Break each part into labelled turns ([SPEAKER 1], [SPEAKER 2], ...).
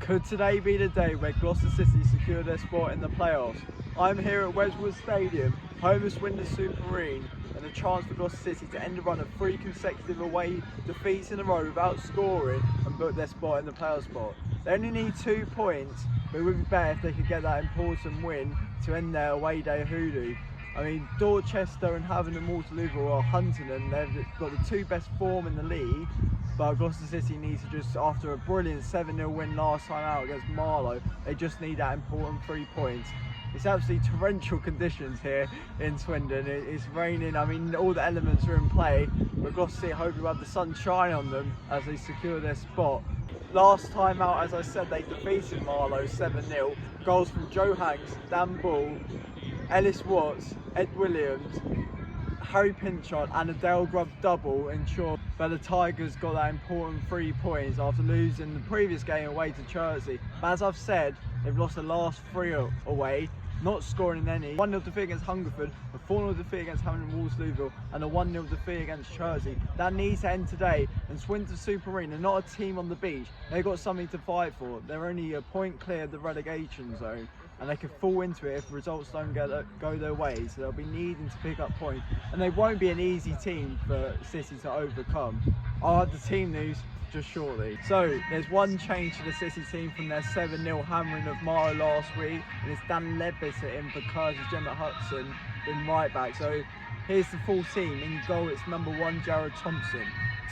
[SPEAKER 1] Could today be the day where Gloucester City secure their spot in the playoffs? I'm here at Wedgwood Stadium, home of Swindon Supermarine, and a chance for Gloucester City to end a run of 3 consecutive away defeats in a row without scoring and book their spot in the playoff spot. They only need 2 points, but it would be better if they could get that important win to end their away day hoodoo. I mean, Dorchester and Havant and Waterloo are hunting them. They've got the 2 best form in the league, but Gloucester City needs to just, after a brilliant 7-0 win last time out against Marlow, they just need that important 3 points. It's absolutely torrential conditions here in Swindon. It's raining. I mean, all the elements are in play, but Gloucester City hope to have the sun shine on them as they secure their spot. Last time out, as I said, they defeated Marlow 7-0. Goals from Joe Hanks, Dan Bull, Ellis Watts, Ed Williams, Harry Pinchard and a Dale Grubb double ensure that the Tigers got that important 3 points after losing the previous game away to Chertsey. But as I've said, they've lost the last 3 away, not scoring in any. 1-0 defeat against Hungerford, a 4-0 defeat against Havant and Waterlooville, and a 1-0 defeat against Chertsey. That needs to end today, and Swindon Supermarine are not a team on the beach. They've got something to fight for. They're only a point clear of the relegation zone, and they could fall into it if results don't go their way, so they'll be needing to pick up points, and they won't be an easy team for City to overcome. I'll have the team news just shortly. So there's one change to the City team from their 7-0 hammering of Marlow last week, and it's Dan Ledbetter in for Curtis Gemmitt Hudson in right back. So here's the full team. In goal it's number 1 Jared Thompson,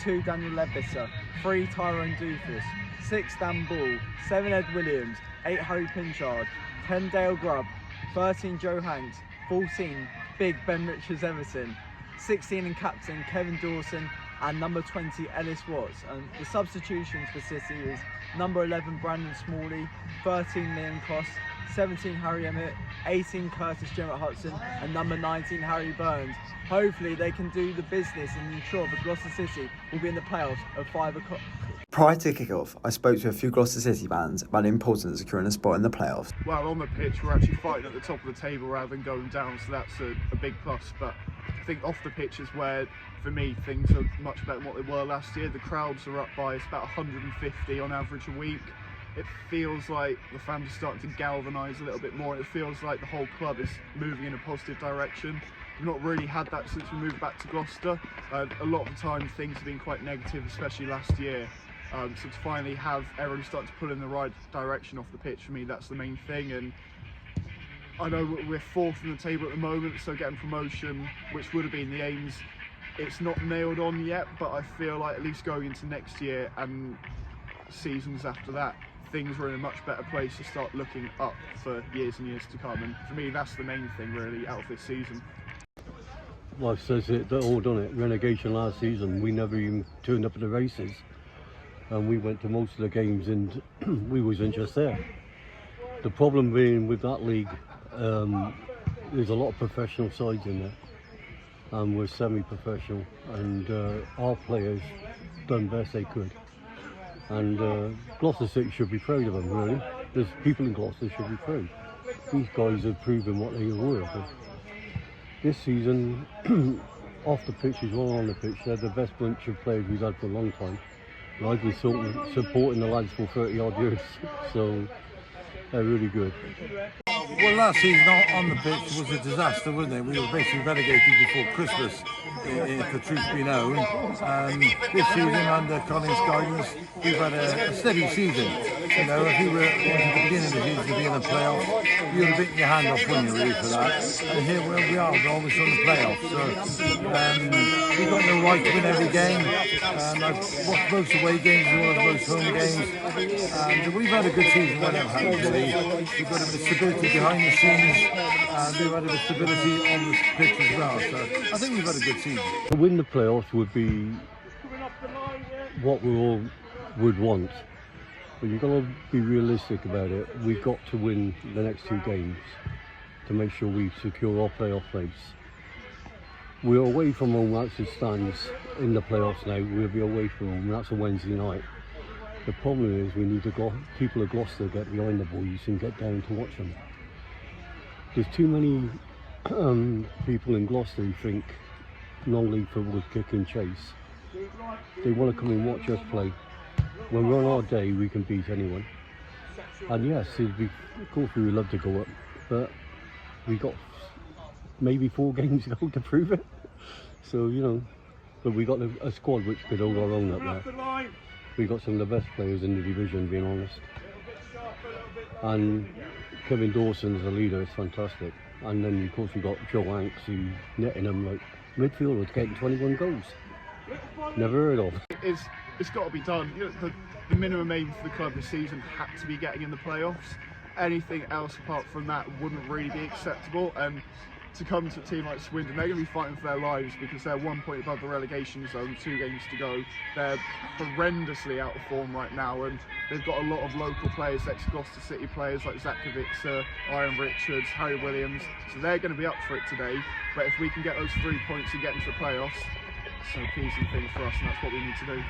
[SPEAKER 1] 2 Daniel Ledbetter, 3 Tyrone Doofus, 6 Dan Bull, 7 Ed Williams, 8 Harry Pinchard, 10 Dale Grubb, 13 Joe Hanks, 14 Big Ben Richards Everton, 16 and captain Kevin Dawson, and number 20 Ellis Watts. And the substitutions for City is number 11 Brandon Smalley, 13 Liam Cross, 17 Harry Emmett, 18 Curtis Gemmitt Hudson, and number 19 Harry Burns. Hopefully they can do the business and ensure that Gloucester City will be in the playoffs at 5 o'clock.
[SPEAKER 2] Prior to kick-off, I spoke to a few Gloucester City fans about the importance of securing a spot in the playoffs.
[SPEAKER 3] Well, on the pitch, we're actually fighting at the top of the table rather than going down, so that's a big plus. But I think off the pitch is where, for me, things are much better than what they were last year. The crowds are up by about 150 on average a week. It feels like the fans are starting to galvanise a little bit more. It feels like the whole club is moving in a positive direction. We've not really had that since we moved back to Gloucester. A lot of the time things have been quite negative, especially last year. So to finally have everyone starting to pull in the right direction off the pitch, for me, that's the main thing. And I know we're 4th in the table at the moment, so getting promotion, which would have been the aims, it's not nailed on yet, but I feel like at least going into next year and seasons after that, things are in a much better place to start looking up for years and years to come. And for me, that's the main thing really out of this season.
[SPEAKER 4] Life says it, they're all done it. Relegation last season, we never even turned up at the races. And we went to most of the games and we wasn't just there. The problem being with that league, there's a lot of professional sides in there, and we're semi-professional, and our players done best they could. And Gloucester City should be proud of them, really. There's people in Gloucester should be proud. These guys have proven what they were. But this season, off the pitch as well on the pitch, they're the best bunch of players we've had for a long time. And I've been supporting the lads for 30 odd years, so they're really good.
[SPEAKER 5] Well, last season on the pitch was a disaster, wasn't it? We were basically relegated before Christmas, if the truth be known. This season, under Colin's guidance, we've had a steady season. You know, if you were at the beginning of the season to be in the playoffs, you would have bitten your hand off, wouldn't you, really, for that? And here we are, we're almost on the playoffs. So we've got no right to win every game. I've watched most away games as well as most home games. And we've had a good season when it happens. We've got a bit of stability behind the scenes, and we've had a bit of stability on the pitch as well. So I think we've had a good season.
[SPEAKER 4] To win the playoffs would be what we all would want. But you've got to be realistic about it. We've got to win the next 2 games to make sure we secure our playoff place. We're away from home, that's it stands in the playoffs now. We'll be away from home, that's a Wednesday night. The problem is we need to people of Gloucester get behind the boys and get down to watch them. There's too many people in Gloucester who think non-league football is kick and chase. They want to come and watch us play. When we're on our day, we can beat anyone. And yes, of course we would love to go up, but we got maybe 4 games to go to prove it. So, you know, but we got a squad which could hold our own up there. We got some of the best players in the division, being honest. And Kevin Dawson as a leader is fantastic. And then, of course, we got Joe Hanks, who's netting them like midfielder, getting 21 goals. Never heard of.
[SPEAKER 3] It's got to be done. You know, the minimum aim for the club this season had to be getting in the playoffs. Anything else apart from that wouldn't really be acceptable. And to come to a team like Swindon, they're going to be fighting for their lives because they're 1 point above the relegation zone, 2 games to go. They're horrendously out of form right now, and they've got a lot of local players, ex-Gloucester City players like Zakovic, Iron Richards, Harry Williams. So they're going to be up for it today. But if we can get those 3 points and get into the playoffs, so pleasing thing for us, and that's what we need to do.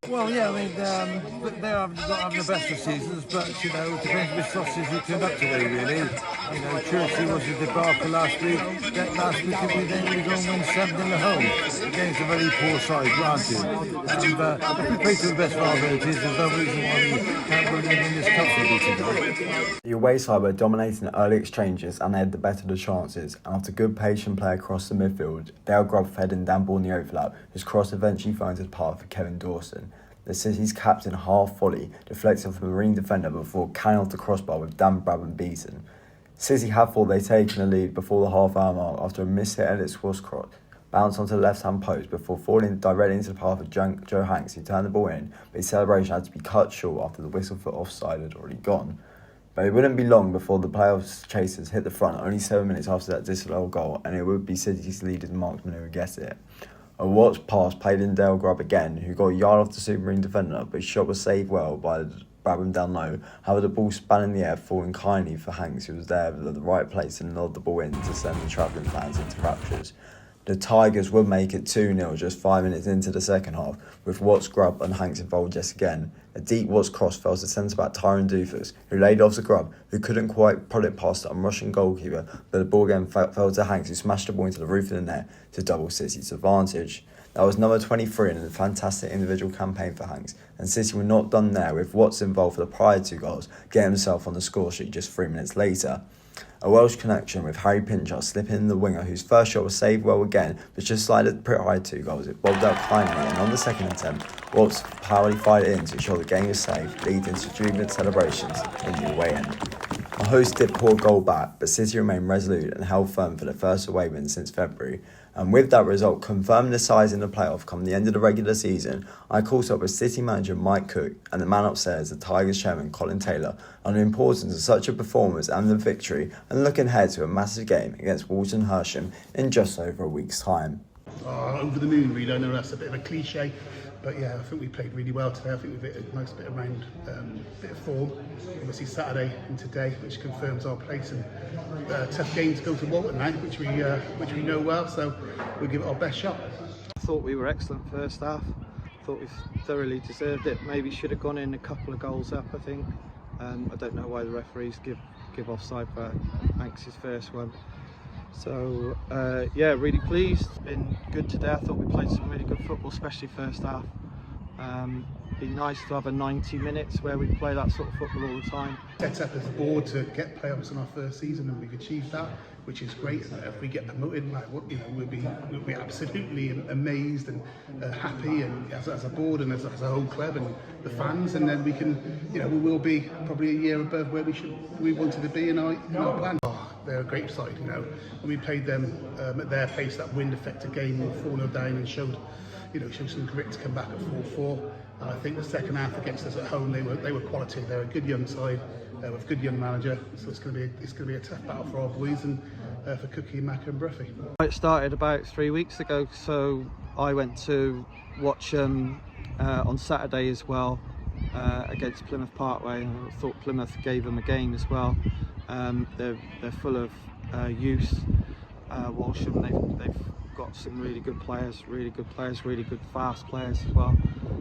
[SPEAKER 5] Well, yeah, I mean, they haven't got the best of seasons, but, you know, it depends which sausages you turn up today, really. You know, Chelsea was a debacle last week. Last week, we go and win 7-0 at home against a very poor side, granted. But if we play to the best of our abilities, there's no reason why we can't go in this cup today.
[SPEAKER 2] The away side were dominating the early exchanges and they had the better of the chances, and after good patient play across the midfield, Dale Grubb fed in Dan Ball in the overlap, whose cross eventually finds his path for Kevin Dawson. The City's captain half volley deflects off a Marine defender before canning off the crossbar with Dan Brabham beaten. City had thought they'd taken the lead before the half-hour mark after a mishit Elliot Swanscross bounced onto the left-hand post before falling directly into the path of Joe Hanks, who turned the ball in, but his celebration had to be cut short after the whistle for offside had already gone. But it wouldn't be long before the playoffs chasers hit the front, only 7 minutes after that disallowed goal, and it would be City's leaders marksman who would get it. A Watts pass played in Dale Grubb again, who got a yard off the Supermarine defender, but his shot was saved well by Brabham down low. However, the ball span in the air, falling kindly for Hanks, who was there at the right place and nod the ball in to send the travelling fans into raptures. The Tigers would make it 2-0 just 5 minutes into the second half, with Watts, Grubb and Hanks involved yet again. A deep Watts cross fell to centre-back Tyrone Doofus, who laid off to Grubb, who couldn't quite pull it past the Russian goalkeeper, but the ball again fell to Hanks, who smashed the ball into the roof of the net to double City's advantage. That was number 23 in a fantastic individual campaign for Hanks, and City were not done there, with Watts involved for the prior 2 goals, getting himself on the score sheet just 3 minutes later. A Welsh connection with Harry Pinchot slipping in the winger, whose first shot was saved well again, but just slided pretty high 2 goals. It bobbed out kindly, and on the second attempt, Watts powerfully fired it in to ensure the game was safe, leading to jubilant celebrations in the away end. The hosts did poor goal back, but City remained resolute and held firm for their first away win since February. And with that result confirming the size in the playoff come the end of the regular season, I caught up with City manager Mike Cook and the man upstairs, the Tigers chairman Colin Taylor, on the importance of such a performance and the victory, and looking ahead to a massive game against Walton Hersham in just over a week's time.
[SPEAKER 6] Over the moon, really. I know that's a bit of a cliche, but yeah, I think we played really well today. I think we've hit a nice bit around, bit of form. Obviously Saturday and today, which confirms our place, and tough game to go to Walton now, which we know well. So we'll give it our best shot.
[SPEAKER 7] I thought we were excellent first half. Thought we thoroughly deserved it. Maybe should have gone in a couple of goals up. I think. I don't know why the referees give offside for Hanks' first one. So yeah, really pleased. It's been good today. I thought we played some really good football, especially first half. Be nice to have a 90 minutes where we play that sort of football all the time.
[SPEAKER 6] Set up as a board to get playoffs in our first season, and we've achieved that, which is great. If we get promoted, like, we'll be absolutely amazed and happy, and as a board and as a whole club and the fans, and then we can, we will be probably a year above where we wanted to be in our plan. They're a great side, When we played them at their pace, that wind-affected game, we were 4-0 down and showed some grit to come back at 4-4. And I think the second half against us at home, they were quality. They're a good young side with a good young manager. So it's going to be a tough battle for our boys and for Cookie, Macca and Bruffy.
[SPEAKER 7] It started about 3 weeks ago, so I went to watch on Saturday as well against Plymouth Parkway, and I thought Plymouth gave them a game as well. They're full of youth. Walsham, they've got some really good players, really good fast players as well.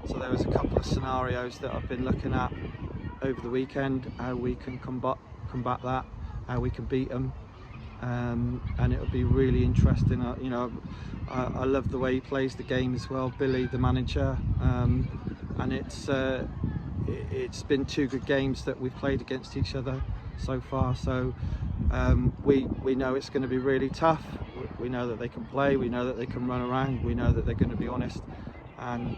[SPEAKER 7] So there was a couple of scenarios that I've been looking at over the weekend, how we can combat that, how we can beat them, and it'll be really interesting. I love the way he plays the game as well, Billy, the manager, and it's it's been 2 good games that we've played against each other so far, so we know it's going to be really tough. We know that they can play, we know that they can run around, we know that they're going to be honest, and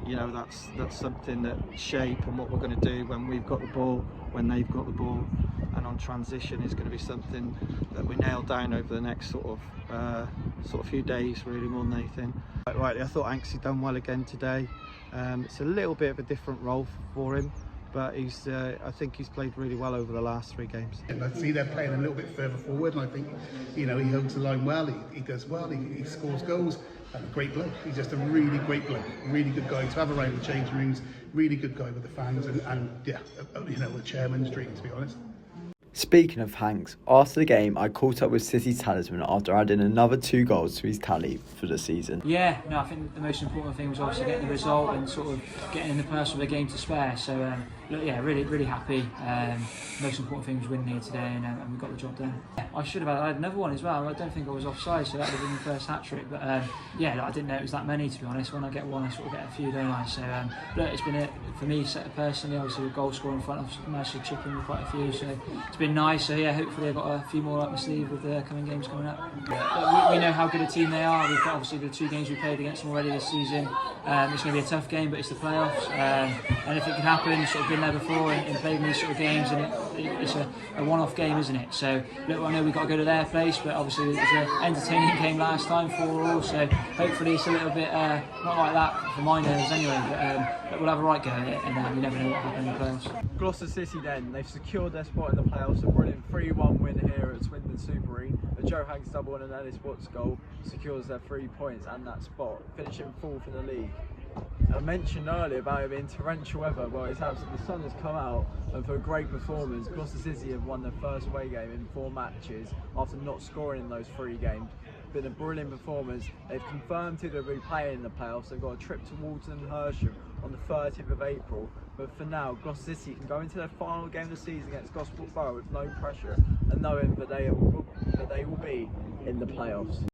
[SPEAKER 7] you know, that's something that shape and what we're going to do when we've got the ball, when they've got the ball, and on transition is going to be something that we nail down over the next sort of few days, really, more than anything. Quite rightly, I thought Anksy done well again today. It's a little bit of a different role for him, but I think he's played really well over the last 3 games.
[SPEAKER 6] And I see they're playing a little bit further forward, and I think, you know, he holds the line well, he does well, he scores goals, and a great bloke. He's just a really great bloke, really good guy to have around the changing rooms, really good guy with the fans, and yeah, you know, a chairman's dream, to be honest.
[SPEAKER 2] Speaking of Hanks, after the game I caught up with City's talisman after adding another 2 goals to his tally for the season.
[SPEAKER 8] Yeah, no, I think the most important thing was obviously getting the result and sort of getting in the purse with a game to spare. So look, yeah, really happy. Most important thing was winning here today, and we got the job done. Yeah, I should have had another one as well. I don't think I was offside, so that would have been the first hat trick. But yeah, look, I didn't know it was that many, to be honest. When I get one, I sort of get a few, don't I? So look, it's been for me personally, obviously a goal scorer in front of managed to chip in with quite a few. So it's been nice. So yeah, hopefully I've got a few more up my sleeve with the coming games coming up. We know how good a team they are. We've got obviously the 2 games we played against them already this season. It's going to be a tough game, but it's the playoffs, and if it can happen, sort of been there before and played in these sort of games, and it's a one-off game, isn't it? So look, I know we've got to go to their place, but obviously it was an entertaining game last time for all. So hopefully it's a little bit not like that for my nerves anyway. But we'll have a right go at it, and you never know what happens in the playoffs.
[SPEAKER 1] Gloucester City then, they've secured their spot in the playoffs, a brilliant 3-1 win here at Swindon Superine. A Joe Hanks double and an Ellis Watts goal secures their 3 points and that spot, finishing 4th in the league. I mentioned earlier about it being torrential weather. Well, it's absolutely, the sun has come out, and for a great performance, Gloucester City have won their first away game in 4 matches after not scoring in those 3 games. Been a brilliant performance. They've confirmed who they'll be playing in the playoffs. They've got a trip to Walton and Hersham on the 30th of April. But for now, Gloucester City can go into their final game of the season against Gosport Borough with no pressure and knowing that they will be in the playoffs.